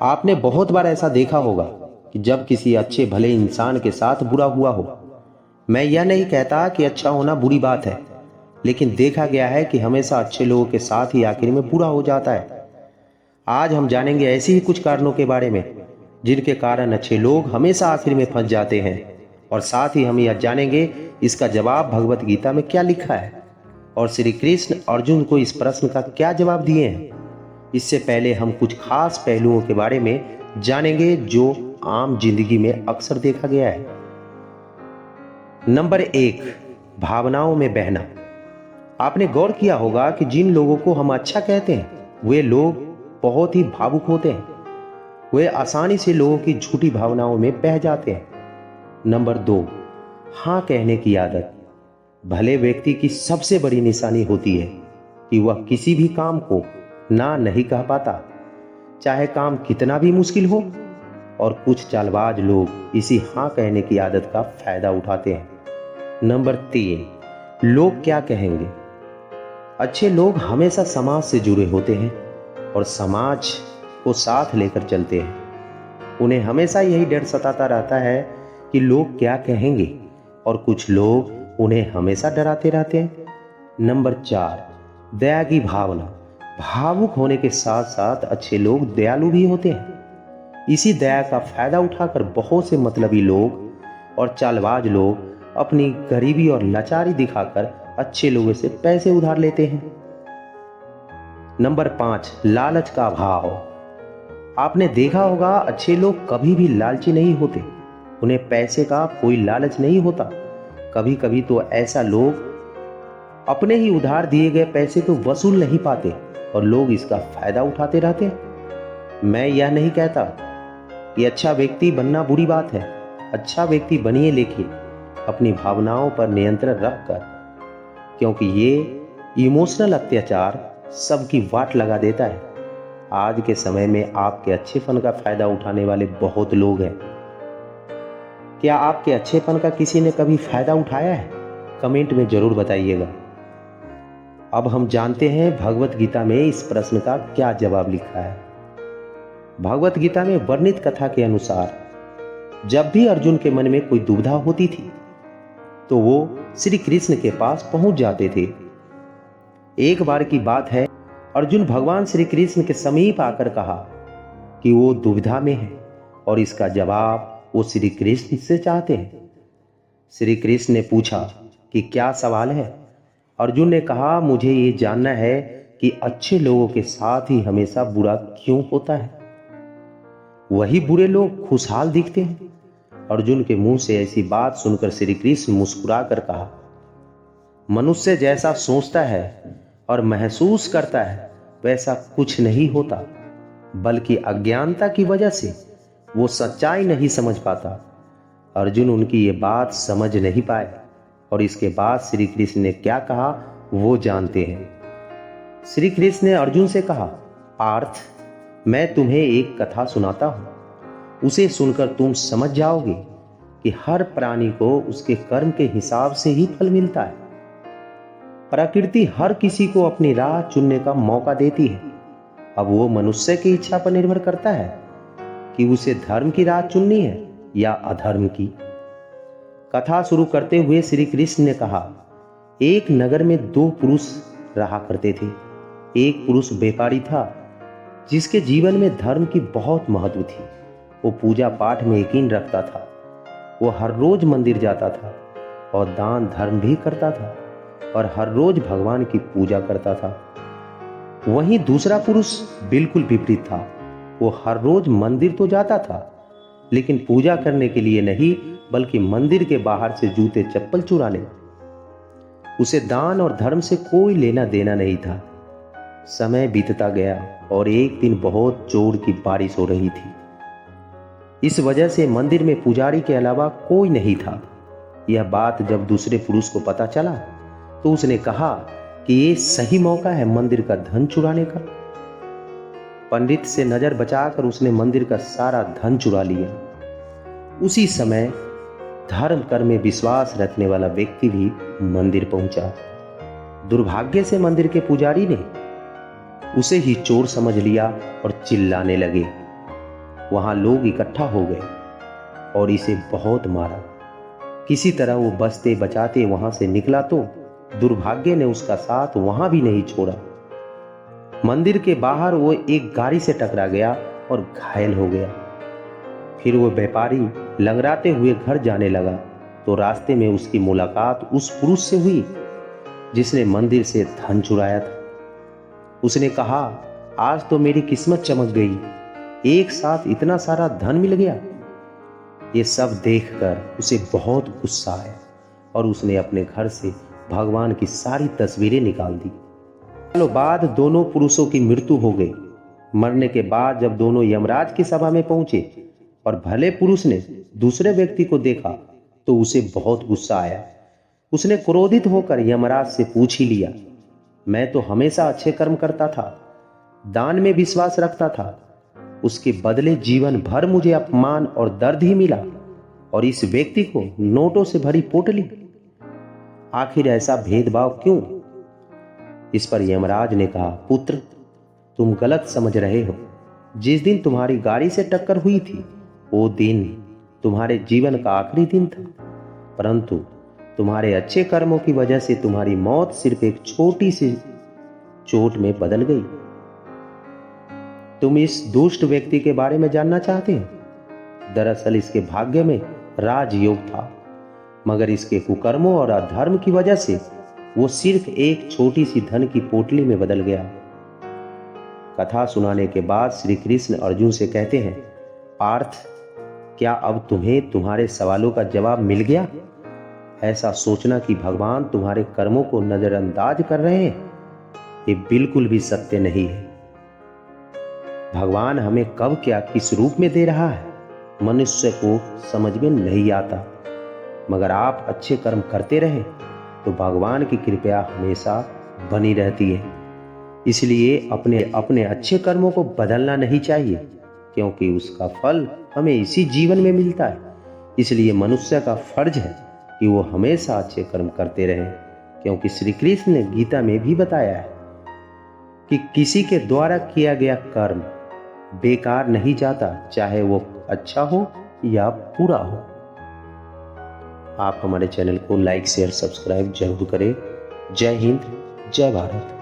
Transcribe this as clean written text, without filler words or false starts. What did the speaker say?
आपने बहुत बार ऐसा देखा होगा कि जब किसी अच्छे भले इंसान के साथ बुरा हुआ हो। मैं यह नहीं कहता कि अच्छा होना बुरी बात है, लेकिन देखा गया है कि हमेशा अच्छे लोगों के साथ ही आखिर में बुरा हो जाता है। आज हम जानेंगे ऐसे ही कुछ कारणों के बारे में जिनके कारण अच्छे लोग हमेशा आखिर में फंस जाते हैं, और साथ ही हम यह जानेंगे इसका जवाब भगवत गीता में क्या लिखा है और श्री कृष्ण अर्जुन को इस प्रश्न का क्या जवाब दिए हैं। इससे पहले हम कुछ खास पहलुओं के बारे में जानेंगे जो आम जिंदगी में अक्सर देखा गया है। नंबर 1, भावनाओं में बहना। आपने गौर किया होगा कि जिन लोगों को हम अच्छा कहते हैं वे लोग बहुत ही भावुक होते हैं। वे आसानी से लोगों की झूठी भावनाओं में बह जाते हैं। नंबर 2, हाँ कहने की आदत। भले व्यक्ति की सबसे बड़ी निशानी होती है कि वह किसी भी काम को ना नहीं कह पाता, चाहे काम कितना भी मुश्किल हो, और कुछ चालबाज लोग इसी हाँ कहने की आदत का फायदा उठाते हैं। नंबर 3, लोग क्या कहेंगे। अच्छे लोग हमेशा समाज से जुड़े होते हैं और समाज को साथ लेकर चलते हैं। उन्हें हमेशा यही डर सताता रहता है कि लोग क्या कहेंगे, और कुछ लोग उन्हें हमेशा डराते रहते हैं। नंबर 4, दया की भावना। भावुक होने के साथ साथ अच्छे लोग दयालु भी होते हैं। इसी दया का फायदा उठाकर बहुत से मतलबी लोग और चालबाज लोग अपनी गरीबी और लाचारी दिखाकर अच्छे लोगों से पैसे उधार लेते हैं। नंबर 5, लालच का भाव। आपने देखा होगा अच्छे लोग कभी भी लालची नहीं होते। उन्हें पैसे का कोई लालच नहीं होता। कभी कभी तो ऐसा लोग अपने ही उधार दिए गए पैसे तो वसूल नहीं पाते और लोग इसका फायदा उठाते रहते हैं। मैं यह नहीं कहता कि अच्छा व्यक्ति बनना बुरी बात है। अच्छा व्यक्ति बनिए, लेकिन अपनी भावनाओं पर नियंत्रण रखकर, क्योंकि ये इमोशनल अत्याचार सबकी वाट लगा देता है। आज के समय में आपके अच्छेपन का फायदा उठाने वाले बहुत लोग हैं। क्या आपके अच्छेपन का किसी ने कभी फायदा उठाया है? कमेंट में जरूर बताइएगा। अब हम जानते हैं भगवत गीता में इस प्रश्न का क्या जवाब लिखा है। भगवत गीता में वर्णित कथा के अनुसार जब भी अर्जुन के मन में कोई दुविधा होती थी तो वो श्री कृष्ण के पास पहुंच जाते थे। एक बार की बात है, अर्जुन भगवान श्री कृष्ण के समीप आकर कहा कि वो दुविधा में है और इसका जवाब वो श्री कृष्ण से चाहते हैं। श्री कृष्ण ने पूछा कि क्या सवाल है। अर्जुन ने कहा, मुझे ये जानना है कि अच्छे लोगों के साथ ही हमेशा बुरा क्यों होता है। वही बुरे लोग खुशहाल दिखते हैं। अर्जुन के मुंह से ऐसी बात सुनकर श्री कृष्ण मुस्कुरा कर कहा, मनुष्य जैसा सोचता है और महसूस करता है वैसा कुछ नहीं होता, बल्कि अज्ञानता की वजह से वो सच्चाई नहीं समझ पाता। अर्जुन उनकी ये बात समझ नहीं पाए और इसके बाद श्री कृष्ण ने क्या कहा वो जानते हैं। श्री कृष्ण ने अर्जुन से कहा, पार्थ, मैं तुम्हें एक कथा सुनाता हूं। उसे सुनकर तुम समझ जाओगे कि हर प्राणी को उसके कर्म के हिसाब से ही फल मिलता है। प्रकृति हर किसी को अपनी राह चुनने का मौका देती है। अब वो मनुष्य की इच्छा पर निर्भर करता है कि उसे धर्म की राह चुननी है या अधर्म की। कथा शुरू करते हुए श्री कृष्ण ने कहा, एक नगर में 2 पुरुष रहा करते थे। एक पुरुष व्यापारी था जिसके जीवन में धर्म की बहुत महत्व थी। वो पूजा पाठ में यकीन रखता था। वो हर रोज मंदिर जाता था और दान धर्म भी करता था और हर रोज भगवान की पूजा करता था। वहीं दूसरा पुरुष बिल्कुल विपरीत था। वो हर रोज मंदिर तो जाता था, लेकिन पूजा करने के लिए नहीं, बल्कि मंदिर के बाहर से जूते चप्पल चुराने। उसे दान और धर्म से कोई लेना देना नहीं था। समय बीतता गया और एक दिन बहुत जोर की बारिश हो रही थी। इस वजह से मंदिर में पुजारी के अलावा कोई नहीं था। यह बात जब दूसरे पुरुष को पता चला तो उसने कहा कि ये सही मौका है मंदिर का धन चुराने का। पंडित से नजर बचाकर उसने मंदिर का सारा धन चुरा लिया। उसी समय धर्म कर्म में विश्वास रखने वाला व्यक्ति भी मंदिर पहुंचा। दुर्भाग्य से मंदिर के पुजारी ने उसे ही चोर समझ लिया और चिल्लाने लगे, वहां लोग इकट्ठा हो गए और इसे बहुत मारा। किसी तरह वो बचते बचाते वहां से निकला तो दुर्भाग्य ने उसका साथ वहां भी नहीं छोड़ा। मंदिर के बाहर वो एक गाड़ी से टकरा गया और घायल हो गया। फिर वो व्यापारी लंगड़ाते हुए घर जाने लगा तो रास्ते में उसकी मुलाकात उस पुरुष से हुई जिसने मंदिर से धन चुराया था। उसने कहा, आज तो मेरी किस्मत चमक गई, एक साथ इतना सारा धन मिल गया। ये सब देखकर उसे बहुत गुस्सा आया और उसने अपने घर से भगवान की सारी तस्वीरें निकाल दी। सालों बाद दोनों पुरुषों की मृत्यु हो गई। मरने के बाद जब दोनों यमराज की सभा में पहुंचे और भले पुरुष ने दूसरे व्यक्ति को देखा तो उसे बहुत गुस्सा आया। उसने क्रोधित होकर यमराज से पूछ ही लिया, मैं तो हमेशा अच्छे कर्म करता था, दान में विश्वास रखता था, उसके बदले जीवन भर मुझे अपमान और दर्द ही मिला और इस व्यक्ति को नोटों से भरी पोटली। आखिर ऐसा भेदभाव क्यों? इस पर यमराज ने कहा, पुत्र, तुम गलत समझ रहे हो। जिस दिन तुम्हारी गाड़ी से टक्कर हुई थी वो दिन तुम्हारे जीवन का आखिरी दिन था, परंतु तुम्हारे अच्छे कर्मों की वजह से तुम्हारी मौत सिर्फ एक छोटी सी चोट में बदल गई। तुम इस दुष्ट व्यक्ति के बारे में जानना चाहते हो? दरअसल इसके भाग्य में राजयोग था, मगर इसके कुकर्मों और अधर्म की वजह से वो सिर्फ एक छोटी सी धन की पोटली में बदल गया। कथा सुनाने के बाद श्री कृष्ण अर्जुन से कहते हैं, पार्थ, क्या अब तुम्हें तुम्हारे सवालों का जवाब मिल गया? ऐसा सोचना कि भगवान तुम्हारे कर्मों को नजरअंदाज कर रहे हैं, ये बिल्कुल भी सत्य नहीं है। भगवान हमें कब क्या किस रूप में दे रहा है मनुष्य को समझ में नहीं आता, मगर आप अच्छे कर्म करते रहें तो भगवान की कृपा हमेशा बनी रहती है। इसलिए अपने अपने अच्छे कर्मों को बदलना नहीं चाहिए, क्योंकि उसका फल हमें इसी जीवन में मिलता है। इसलिए मनुष्य का फर्ज है कि वो हमेशा अच्छे कर्म करते रहें, क्योंकि श्री कृष्ण ने गीता में भी बताया है कि किसी के द्वारा किया गया कर्म बेकार नहीं जाता, चाहे वो अच्छा हो या बुरा हो। आप हमारे चैनल को लाइक शेयर सब्सक्राइब जरूर करें। जय हिंद, जय भारत।